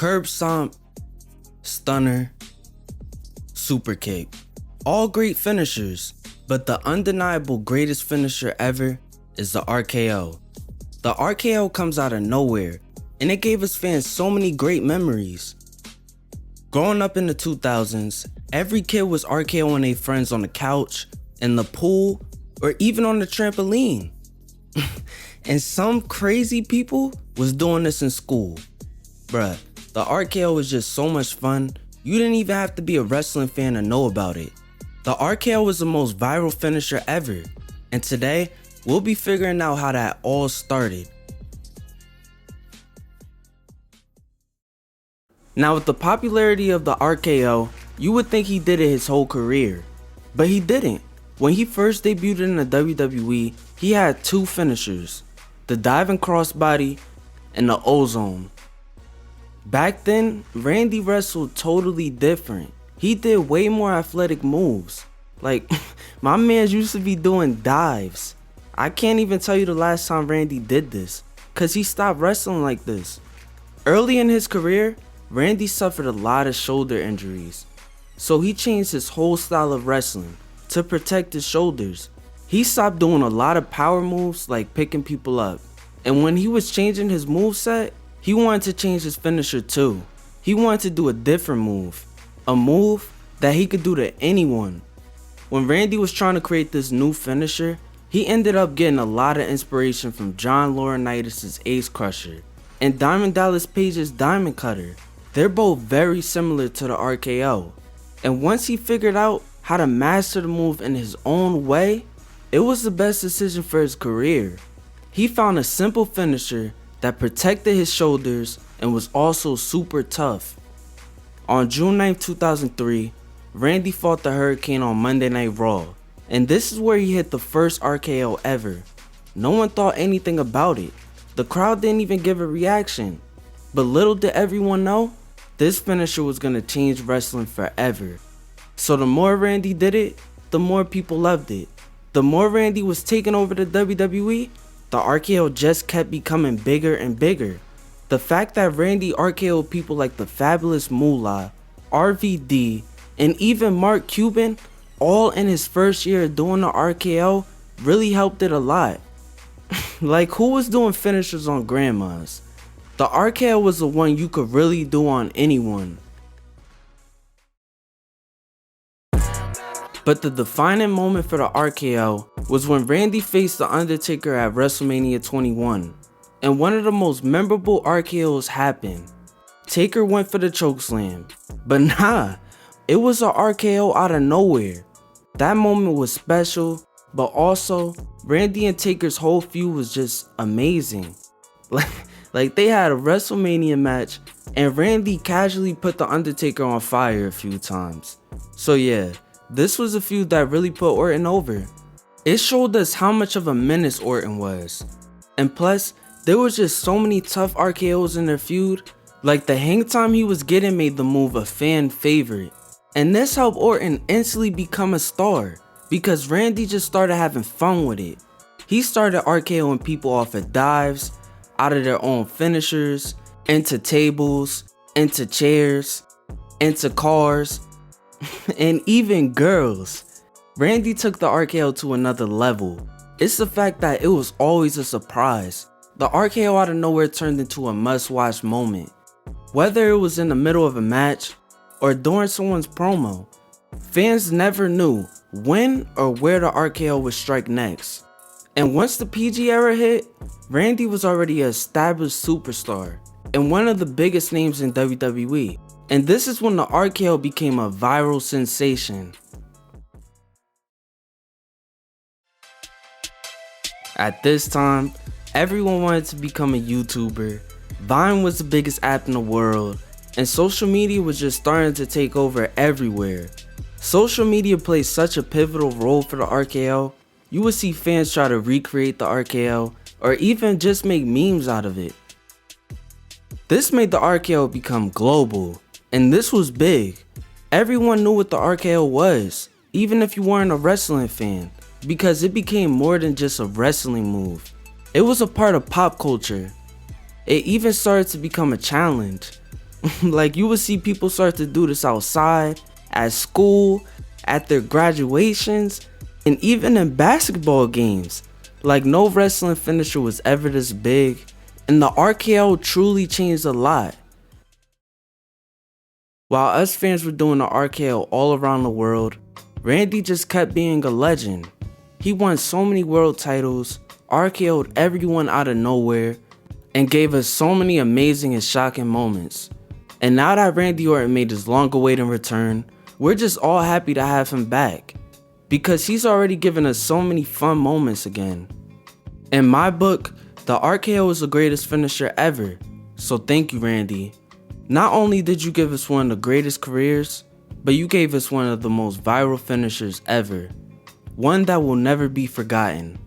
curb stomp, stunner, super kick. All great finishers, but the undeniable greatest finisher ever is the RKO. The RKO comes out of nowhere, and it gave us fans so many great memories. Growing up in the 2000s, every kid was RKOing their friends on the couch, in the pool, or even on the trampoline. And some crazy people was doing this in school. Bruh, the RKO was just so much fun, you didn't even have to be a wrestling fan to know about it. The RKO was the most viral finisher ever, and today, we'll be figuring out how that all started. Now with the popularity of the RKO, you would think he did it his whole career, but he didn't. When he first debuted in the WWE, he had two finishers, the diving crossbody and the ozone. Back then, Randy wrestled totally different. He did way more athletic moves. Like, my mans used to be doing dives. I can't even tell you the last time Randy did this, cause he stopped wrestling like this. Early in his career, Randy suffered a lot of shoulder injuries, so he changed his whole style of wrestling to protect his shoulders. He stopped doing a lot of power moves like picking people up, and when he was changing his moveset, he wanted to change his finisher too. He wanted to do a different move, a move that he could do to anyone. When Randy was trying to create this new finisher, he ended up getting a lot of inspiration from John Laurinaitis' Ace Crusher and Diamond Dallas Page's Diamond Cutter. They're both very similar to the RKO, and once he figured out how to master the move in his own way, it was the best decision for his career. He found a simple finisher that protected his shoulders and was also super tough. On June 9, 2003, Randy fought the Hurricane on Monday Night Raw, and this is where he hit the first RKO ever. No one thought anything about it. The crowd didn't even give a reaction. But little did everyone know, this finisher was gonna change wrestling forever. So the more Randy did it, the more people loved it. The more Randy was taking over the WWE, the RKO just kept becoming bigger and bigger. The fact that Randy RKO'd people like the Fabulous Moolah, RVD, and even Mark Cuban, all in his first year of doing the RKO, really helped it a lot. Like, who was doing finishers on grandmas? The RKO was the one you could really do on anyone. But the defining moment for the RKO was when Randy faced The Undertaker at WrestleMania 21, and one of the most memorable RKOs happened. Taker went for the chokeslam, but nah, it was a RKO out of nowhere. That moment was special, but also Randy and Taker's whole feud was just amazing. Like they had a WrestleMania match, and Randy casually put The Undertaker on fire a few times. So yeah, this was a feud that really put Orton over. It showed us how much of a menace Orton was. And plus, there was just so many tough RKOs in their feud. Like the hang time he was getting made the move a fan favorite. And this helped Orton instantly become a star, because Randy just started having fun with it. He started RKOing people off of dives, out of their own finishers, into tables, into chairs, into cars, and even girls. Randy took the RKO to another level. It's the fact that it was always a surprise. The RKO out of nowhere turned into a must-watch moment. Whether it was in the middle of a match or during someone's promo, fans never knew when or where the RKO would strike next. And once the PG era hit, Randy was already an established superstar and one of the biggest names in WWE. And this is when the RKO became a viral sensation. At this time, everyone wanted to become a YouTuber. Vine was the biggest app in the world, and social media was just starting to take over everywhere. Social media plays such a pivotal role for the RKO. You would see fans try to recreate the RKO, or even just make memes out of it. This made the RKO become global, and this was big. Everyone knew what the RKO was, even if you weren't a wrestling fan, because it became more than just a wrestling move. It was a part of pop culture. It even started to become a challenge. Like, you would see people start to do this outside, at school, at their graduations, and even in basketball games. Like, no wrestling finisher was ever this big, and the RKO truly changed a lot. While us fans were doing the RKO all around the world, Randy just kept being a legend. He won so many world titles, RKO'd everyone out of nowhere, and gave us so many amazing and shocking moments. And now that Randy Orton made his long-awaited return, we're just all happy to have him back, because he's already given us so many fun moments again. In my book, the RKO is the greatest finisher ever, so thank you, Randy. Not only did you give us one of the greatest careers, but you gave us one of the most viral finishers ever. One that will never be forgotten.